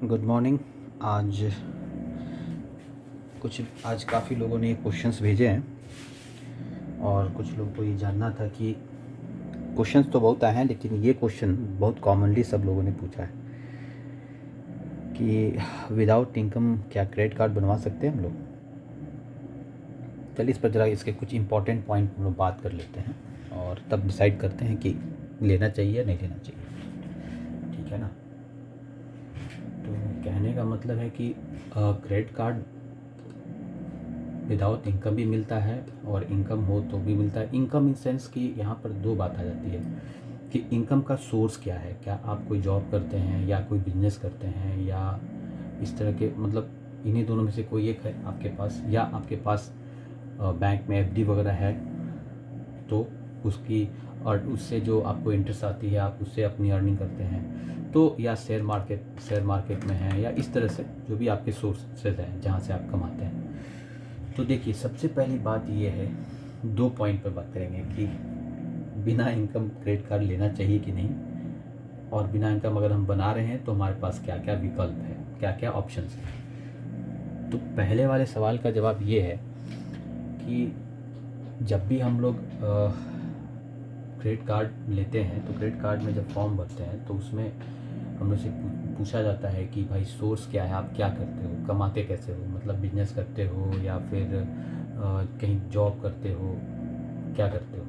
Good morning. आज आज काफ़ी लोगों ने क्वेश्चंस भेजे हैं और कुछ लोगों को ये जानना था कि क्वेश्चंस तो बहुत आए हैं, लेकिन ये क्वेश्चन बहुत कॉमनली सब लोगों ने पूछा है कि विदाउट इनकम क्या क्रेडिट कार्ड बनवा सकते हैं हम लोग। चलिए इस पर ज़रा इसके कुछ इंपॉर्टेंट पॉइंट हम लोग बात कर लेते हैं और तब डिसाइड करते हैं कि लेना चाहिए या नहीं लेना चाहिए। ठीक है ना। तो कहने का मतलब है कि क्रेडिट कार्ड विदाउट इनकम भी मिलता है और इनकम हो तो भी मिलता है। इनकम इन सेंस कि यहाँ पर दो बात आ जाती है कि इनकम का सोर्स क्या है। क्या आप कोई जॉब करते हैं या कोई बिजनेस करते हैं या इस तरह के, मतलब इन्हीं दोनों में से कोई एक है आपके पास, या आपके पास बैंक में एफडी वगैरह है तो उसकी और उससे जो आपको इंटरेस्ट आती है आप उससे अपनी अर्निंग करते हैं, तो या शेयर मार्केट में है, या इस तरह से जो भी आपके सोर्सेज हैं जहाँ से आप कमाते हैं। तो देखिए, सबसे पहली बात ये है, दो पॉइंट पर बात करेंगे कि बिना इनकम क्रेडिट कार्ड लेना चाहिए कि नहीं, और बिना इनकम अगर हम बना रहे हैं तो हमारे पास क्या क्या विकल्प है, क्या क्या ऑप्शंस हैं। तो पहले वाले सवाल का जवाब ये है कि जब भी हम लोग क्रेडिट कार्ड लेते हैं तो क्रेडिट कार्ड में जब फॉर्म भरते हैं तो उसमें हम लोग से पूछा जाता है कि भाई सोर्स क्या है, आप क्या करते हो, कमाते कैसे हो, मतलब बिजनेस करते हो या फिर कहीं जॉब करते हो, क्या करते हो।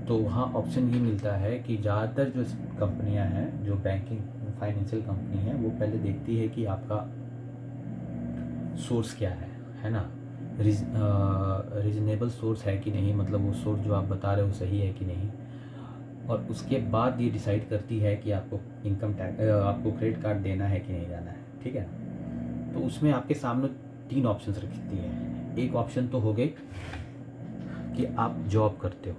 तो वहाँ ऑप्शन ये मिलता है कि ज़्यादातर जो कंपनियां हैं, जो बैंकिंग फाइनेंशियल कंपनी है, वो पहले देखती है कि आपका सोर्स क्या है ना, रीजनेबल सोर्स है कि नहीं, मतलब वो सोर्स जो आप बता रहे हो सही है कि नहीं, और उसके बाद ये डिसाइड करती है कि आपको आपको क्रेडिट कार्ड देना है कि नहीं देना है। ठीक है ना। तो उसमें आपके सामने तीन ऑप्शंस रखती है। एक ऑप्शन तो हो गई कि आप जॉब करते हो,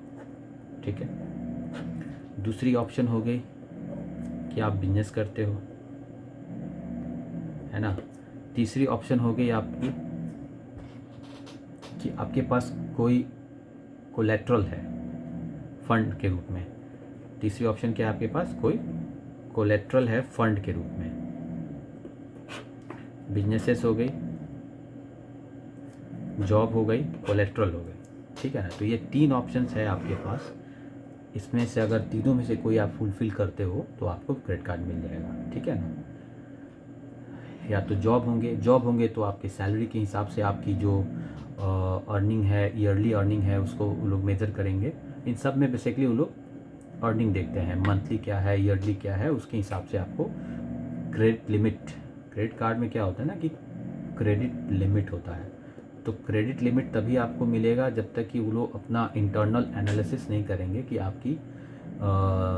ठीक है। दूसरी ऑप्शन हो गई कि आप बिजनेस करते हो, है ना। तीसरी ऑप्शन हो गई आपकी कि आपके पास कोई कोलेट्रल है फंड के रूप में। तीसरी ऑप्शन क्या है, आपके पास कोई कोलेट्रल है फंड के रूप में। बिजनेसेस हो गई, जॉब हो गई, कोलेट्रल हो गई, ठीक है ना। तो ये तीन ऑप्शंस है आपके पास। इसमें से अगर तीनों में से कोई आप फुलफिल करते हो तो आपको क्रेडिट कार्ड मिल जाएगा, ठीक है ना। या तो जॉब होंगे तो आपके सैलरी के हिसाब से आपकी जो अर्निंग है, ईयरली अर्निंग है, उसको वो लोग मेज़र करेंगे। इन सब में बेसिकली वो लोग अर्निंग देखते हैं, मंथली क्या है, ईयरली क्या है, उसके हिसाब से आपको क्रेडिट कार्ड में क्या होता है ना कि क्रेडिट लिमिट होता है। तो क्रेडिट लिमिट तभी आपको मिलेगा जब तक कि वो लोग अपना इंटरनल एनालिसिस नहीं करेंगे कि आपकी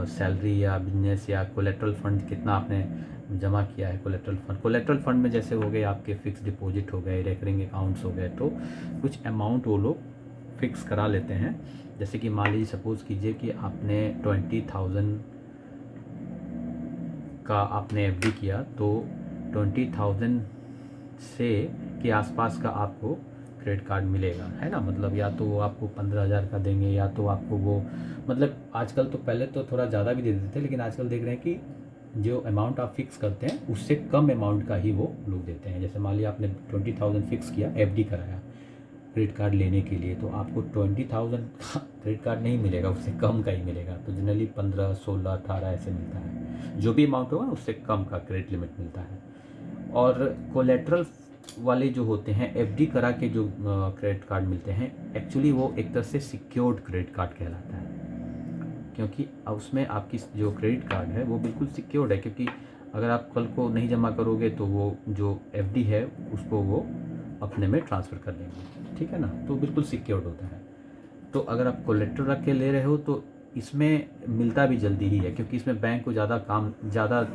सैलरी या बिजनेस या कोलेट्रल फंड कितना आपने जमा किया है। कोलेट्रल फंड में जैसे हो गए आपके फिक्स डिपॉजिट हो गए, रेकरिंग अकाउंट्स हो गए, तो कुछ अमाउंट वो लोग फिक्स करा लेते हैं। जैसे कि मान लीजिए सपोज़ कीजिए कि आपने 20,000 का आपने एफडी किया, तो 20,000 से के आसपास का आपको क्रेडिट कार्ड मिलेगा, है ना। मतलब या तो वो आपको 15,000 का देंगे, या तो आपको वो, मतलब आजकल तो, पहले तो थोड़ा ज़्यादा भी दे देते थे, लेकिन आजकल देख रहे हैं कि जो अमाउंट आप फिक्स करते हैं उससे कम अमाउंट का ही वो लोग देते हैं। जैसे मान लिया आपने 20,000 फिक्स किया, एफडी कराया क्रेडिट कार्ड लेने के लिए, तो आपको 20,000 का क्रेडिट कार्ड नहीं मिलेगा, उससे कम का ही मिलेगा। तो जनरली 15, 16, 18 ऐसे मिलता है। जो भी अमाउंट होगा उससे कम का क्रेडिट लिमिट मिलता है। और कोलेट्रल वाले जो होते हैं, एफडी करा के जो क्रेडिट कार्ड मिलते हैं, एक्चुअली वो एक तरह से सिक्योर्ड क्रेडिट कार्ड कहलाता है, क्योंकि उसमें आपकी जो क्रेडिट कार्ड है वो बिल्कुल सिक्योर्ड है। क्योंकि अगर आप कल को नहीं जमा करोगे तो वो जो एफडी है उसको वो अपने में ट्रांसफ़र कर देंगे, ठीक है ना। तो बिल्कुल सिक्योर्ड होता है। तो अगर आप कोलेट्रल रख के ले रहे हो तो इसमें मिलता भी जल्दी ही है, क्योंकि इसमें बैंक को ज़्यादा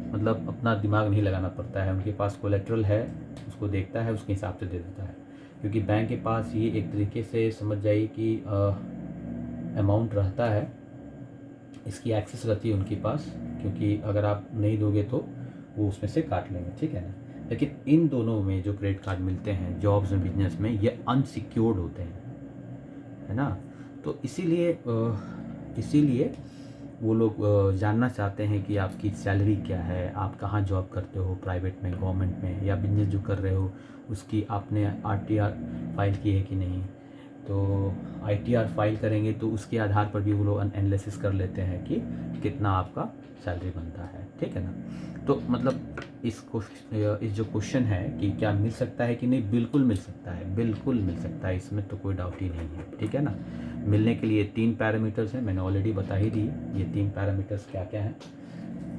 मतलब अपना दिमाग नहीं लगाना पड़ता है। उनके पास कोलेट्रल है, उसको देखता है, उसके हिसाब से दे देता है। क्योंकि बैंक के पास ये एक तरीके से समझ जाइए कि अमाउंट रहता है, इसकी एक्सेस रहती है उनके पास, क्योंकि अगर आप नहीं दोगे तो वो उसमें से काट लेंगे, ठीक है ना। लेकिन इन दोनों में जो क्रेडिट कार्ड मिलते हैं, जॉब्स में, बिजनेस में, ये अनसिक्योर्ड होते हैं, है ना। तो इसीलिए वो लोग जानना चाहते हैं कि आपकी सैलरी क्या है, आप कहाँ जॉब करते हो, प्राइवेट में, गवर्नमेंट में, या बिजनेस जो कर रहे हो उसकी आपने आरटीआर फाइल की है कि नहीं। तो आईटीआर फाइल करेंगे तो उसके आधार पर भी वो लोग एनालिसिस कर लेते हैं कि कितना आपका सैलरी बनता है, ठीक है ना। तो मतलब इस जो क्वेश्चन है कि क्या मिल सकता है कि नहीं, बिल्कुल मिल सकता है, बिल्कुल मिल सकता है, इसमें तो कोई डाउट ही नहीं है, ठीक है ना। मिलने के लिए 3 पैरामीटर्स हैं, मैंने ऑलरेडी बता ही दी ये 3 पैरामीटर्स क्या क्या हैं।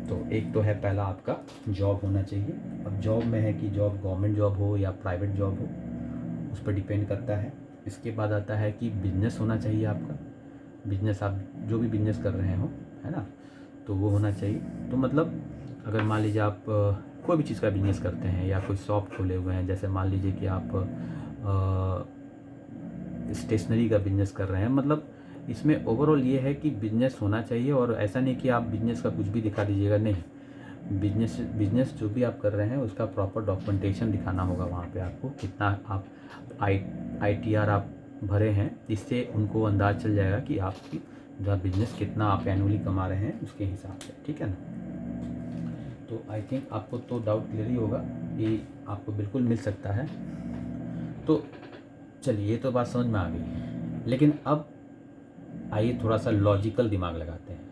तो एक तो है पहला आपका जॉब होना चाहिए। अब जॉब में है कि जॉब गवर्नमेंट जॉब हो या प्राइवेट जॉब हो, उस पर डिपेंड करता है। इसके बाद आता है कि बिजनेस होना चाहिए आपका, बिजनेस आप जो भी बिजनेस कर रहे हो, है ना, तो वो होना चाहिए। तो मतलब अगर मान लीजिए आप कोई भी चीज़ का बिजनेस करते हैं या कोई शॉप खोले हुए हैं, जैसे मान लीजिए कि आप स्टेशनरी का बिजनेस कर रहे हैं, मतलब इसमें ओवरऑल ये है कि बिजनेस होना चाहिए। और ऐसा नहीं कि आप बिजनेस का कुछ भी दिखा दीजिएगा, नहीं, बिजनेस जो भी आप कर रहे हैं उसका प्रॉपर डॉक्यूमेंटेशन दिखाना होगा वहाँ पे आपको, कितना आप आईटीआर आप भरे हैं, इससे उनको अंदाज़ चल जाएगा कि आपकी जो बिजनेस कितना आप एनुअली कमा रहे हैं उसके हिसाब से, ठीक है ना। तो आई थिंक आपको तो डाउट क्लियर ही होगा कि आपको बिल्कुल मिल सकता है। तो चलिए, ये तो बात समझ में आ गई, लेकिन अब आइए थोड़ा सा लॉजिकल दिमाग लगाते हैं।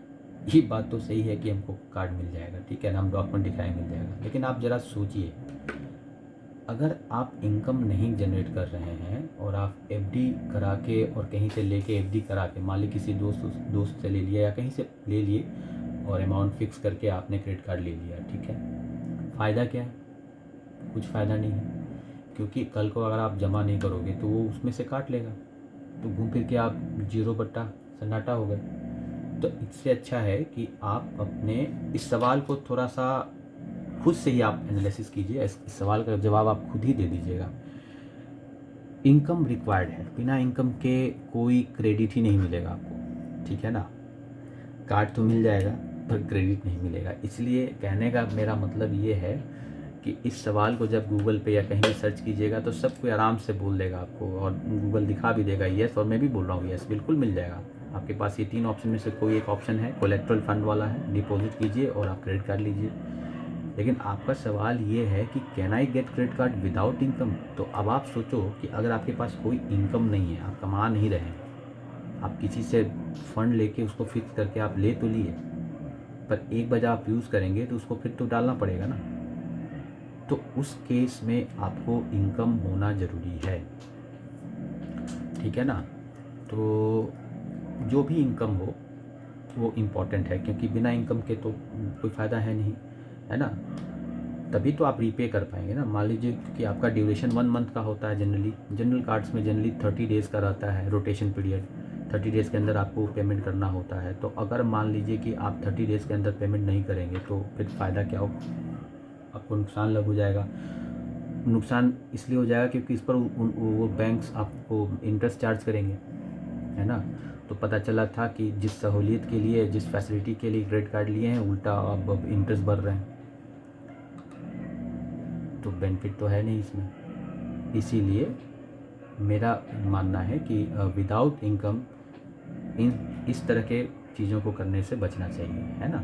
ये बात तो सही है कि हमको कार्ड मिल जाएगा, ठीक है ना, हम डॉक्यूमेंट दिखाए मिल जाएगा, लेकिन आप ज़रा सोचिए, अगर आप इनकम नहीं जनरेट कर रहे हैं और आप एफडी करा के और कहीं से लेके एफडी करा के, मान ली किसी दोस्त से ले लिया या कहीं से ले लिए और अमाउंट फिक्स करके आपने क्रेडिट कार्ड ले लिया, ठीक है, फ़ायदा क्या है? कुछ फ़ायदा नहीं है, क्योंकि कल को अगर आप जमा नहीं करोगे तो वो उसमें से काट लेगा, तो घूम फिर के आप जीरो बट्टा सन्नाटा हो गए। तो इससे अच्छा है कि आप अपने इस सवाल को थोड़ा सा खुद से ही आप एनालिसिस कीजिए, इस सवाल का जवाब आप खुद ही दे दीजिएगा। इनकम रिक्वायर्ड है, बिना इनकम के कोई क्रेडिट ही नहीं मिलेगा आपको, ठीक है ना। कार्ड तो मिल जाएगा पर क्रेडिट नहीं मिलेगा। इसलिए कहने का मेरा मतलब ये है कि इस सवाल को जब गूगल पे या कहीं भी सर्च कीजिएगा तो सब कोई आराम से बोल देगा आपको, और गूगल दिखा भी देगा यस, और मैं भी बोल रहा हूँ यस, बिल्कुल मिल जाएगा आपके पास। ये 3 ऑप्शन में से कोई एक ऑप्शन है, कोलेट्रल फंड वाला है, डिपॉजिट कीजिए और आप क्रेडिट कार्ड लीजिए। लेकिन आपका सवाल ये है कि can I get credit card without income. तो अब आप सोचो कि अगर आपके पास कोई इनकम नहीं है, आप कमा नहीं रहे हैं, आप किसी से फंड लेके उसको फिक्स करके आप ले तो लिए, पर एक बार आप यूज़ करेंगे तो उसको फिर तो डालना पड़ेगा ना। तो उस केस में आपको इनकम होना ज़रूरी है, ठीक है ना। तो जो भी इनकम हो वो इम्पॉर्टेंट है, क्योंकि बिना इनकम के तो कोई फ़ायदा है नहीं, है ना। तभी तो आप रीपे कर पाएंगे ना। मान लीजिए कि आपका ड्यूरेशन 1 मंथ का होता है, जनरल कार्ड्स में जनरली 30 डेज़ का रहता है रोटेशन पीरियड, 30 डेज़ के अंदर आपको पेमेंट करना होता है। तो अगर मान लीजिए कि आप 30 डेज़ के अंदर पेमेंट नहीं करेंगे तो फिर फ़ायदा क्या हो, आपको नुकसान लग हो जाएगा। नुकसान इसलिए हो जाएगा क्योंकि इस पर वो बैंक्स आपको इंटरेस्ट चार्ज करेंगे, है ना। तो पता चला था कि जिस सहूलियत के लिए, जिस फैसिलिटी के लिए क्रेडिट कार्ड लिए हैं, उल्टा अब इंटरेस्ट भर रहे हैं, तो बेनिफिट तो है नहीं इसमें। इसीलिए मेरा मानना है कि विदाउट इनकम इस तरह के चीज़ों को करने से बचना चाहिए, है ना।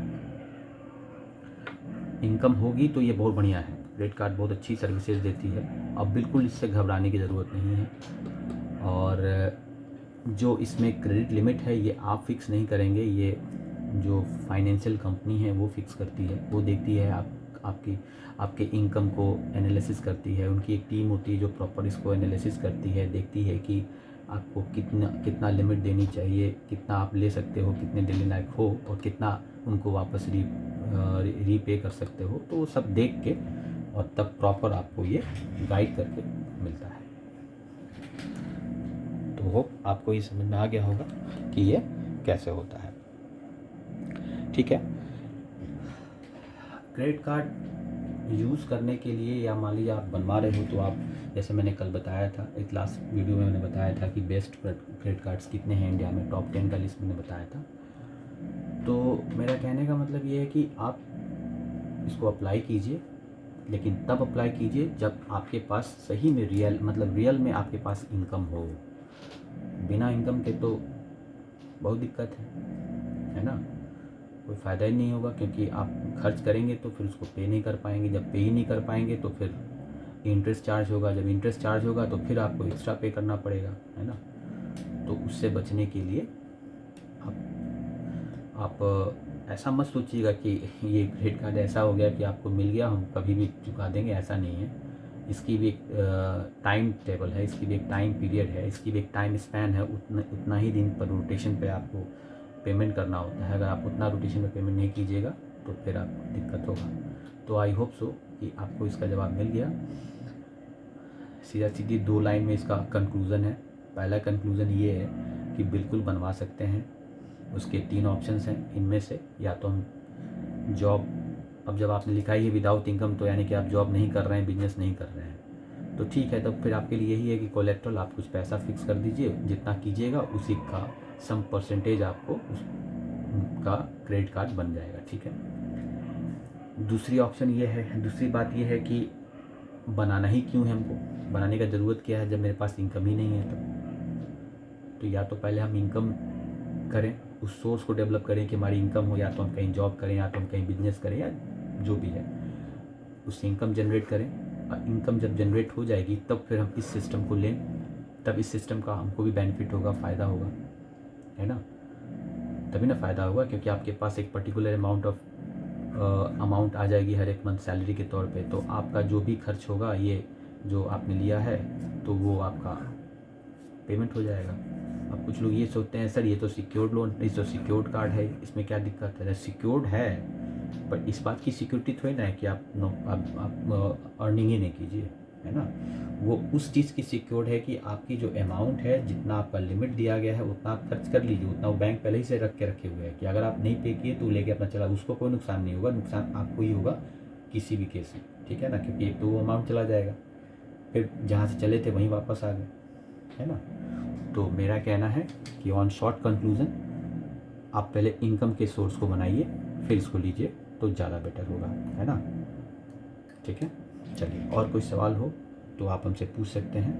इनकम होगी तो ये बहुत बढ़िया है, क्रेडिट कार्ड बहुत अच्छी सर्विसेज देती है, अब बिल्कुल इससे घबराने की ज़रूरत नहीं है। और जो इसमें क्रेडिट लिमिट है ये आप फिक्स नहीं करेंगे, ये जो फाइनेंशियल कंपनी है वो फिक्स करती है, वो देखती है आपके इनकम को एनालिसिस करती है। उनकी एक टीम होती है जो प्रॉपर इसको एनालिसिस करती है, देखती है कि आपको कितना लिमिट देनी चाहिए, कितना आप ले सकते हो, कितने डेली लायक हो, और कितना उनको वापस रीपे कर सकते हो। तो वो सब देख के और तब प्रॉपर आपको ये गाइड करके मिलता है। तो होप आपको ये समझ में आ गया होगा कि ये कैसे होता है, ठीक है। क्रेडिट कार्ड यूज़ करने के लिए, या मान लीजिए आप बनवा रहे हो, तो आप, जैसे मैंने कल बताया था, एक लास्ट वीडियो में मैंने बताया था कि बेस्ट क्रेडिट कार्ड्स कितने हैं इंडिया में, टॉप 10 का लिस्ट मैंने बताया था। तो मेरा कहने का मतलब ये है कि आप इसको अप्लाई कीजिए, लेकिन तब अप्लाई कीजिए जब आपके पास सही में रियल में आपके पास इनकम हो। बिना इनकम के तो बहुत दिक्कत है ना। कोई फ़ायदा ही नहीं होगा, क्योंकि आप खर्च करेंगे तो फिर उसको पे नहीं कर पाएंगे। जब पे ही नहीं कर पाएंगे तो फिर इंटरेस्ट चार्ज होगा, जब इंटरेस्ट चार्ज होगा तो फिर आपको एक्स्ट्रा पे करना पड़ेगा, है ना। तो उससे बचने के लिए आप ऐसा मत सोचिएगा कि ये क्रेडिट कार्ड ऐसा हो गया कि आपको मिल गया, हम कभी भी चुका देंगे, ऐसा नहीं है। इसकी भी एक टाइम टेबल है, इसकी भी एक टाइम पीरियड है, इसकी भी एक टाइम स्पैन है। उतना ही दिन पर रोटेशन पे आपको पेमेंट करना होता है। अगर आप उतना रोटेशन पे पेमेंट नहीं कीजिएगा तो फिर आपको दिक्कत होगा। तो आई होप सो कि आपको इसका जवाब मिल गया। सीधा सीधी 2 लाइन में इसका कंक्लूज़न है। पहला कंक्लूज़न ये है कि बिल्कुल बनवा सकते हैं। उसके 3 ऑप्शंस हैं, इनमें से या तो हम जॉब, अब जब आपने लिखा ही है विदाउट इनकम, तो यानी कि आप जॉब नहीं कर रहे हैं, बिजनेस नहीं कर रहे हैं, तो ठीक है। तो फिर आपके लिए यही है कि कोलेट्रल आप कुछ पैसा फिक्स कर दीजिए, जितना कीजिएगा उसी का सम परसेंटेज आपको उसका क्रेडिट कार्ड बन जाएगा, ठीक है। दूसरी ऑप्शन ये है, दूसरी बात ये है कि बनाना ही क्यों है हमको, बनाने का ज़रूरत क्या है जब मेरे पास इनकम ही नहीं है। तो या तो पहले हम इनकम करें, उस सोर्स को डेवलप करें कि हमारी इनकम हो, या तो हम कहीं जॉब करें, या तो हम कहीं बिजनेस करें, या जो भी है उससे इनकम जनरेट करें। और इनकम जब जनरेट हो जाएगी तब फिर हम इस सिस्टम को लें, तब इस सिस्टम का हमको भी बेनिफिट होगा, फ़ायदा होगा, है ना। तभी ना फ़ायदा होगा, क्योंकि आपके पास एक पर्टिकुलर अमाउंट आ जाएगी हर एक मंथ सैलरी के तौर पे। तो आपका जो भी खर्च होगा, ये जो आपने लिया है, तो वो आपका पेमेंट हो जाएगा। अब कुछ लोग ये सोचते हैं, सर ये तो सिक्योर्ड लोन, ये तो सिक्योर्ड कार्ड है, इसमें क्या दिक्कत है। सिक्योर्ड है, पर इस बात की सिक्योरिटी थोड़ी ना है कि आप अर्निंग ही नहीं कीजिए, है ना। वो उस चीज़ की सिक्योर्ड है कि आपकी जो अमाउंट है, जितना आपका लिमिट दिया गया है उतना आप खर्च कर लीजिए। उतना वो बैंक पहले ही से रखे हुए हैं कि अगर आप नहीं पे किए तो लेके अपना चला, उसको कोई नुकसान नहीं होगा। नुकसान आपको ही होगा किसी भी केस में, ठीक है ना, क्योंकि एक तो वो अमाउंट चला जाएगा, फिर जहाँ से चले थे वहीं वापस आ गए, है ना। तो मेरा कहना है कि ऑन शॉर्ट कंक्लूज़न, आप पहले इनकम के सोर्स को बनाइए, फिर इसको लीजिए तो ज़्यादा बेटर होगा, है ना। ठीक है, चलिए, और कोई सवाल हो तो आप हमसे पूछ सकते हैं।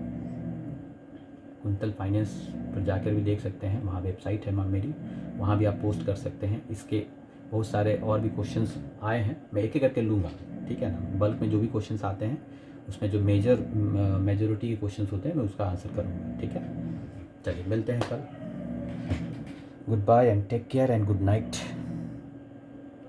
कुंतल फाइनेंस पर जाकर भी देख सकते हैं, वहाँ वेबसाइट है मेरी, वहाँ भी आप पोस्ट कर सकते हैं। इसके बहुत सारे और भी क्वेश्चंस आए हैं, मैं एक एक करके लूँगा, ठीक है ना। बल्क में जो भी क्वेश्चंस आते हैं उसमें जो मेजॉरिटी के क्वेश्चंस होते हैं मैं उसका आंसर करूँगा, ठीक है। चलिए, मिलते हैं कल। Good bye and take care and good night.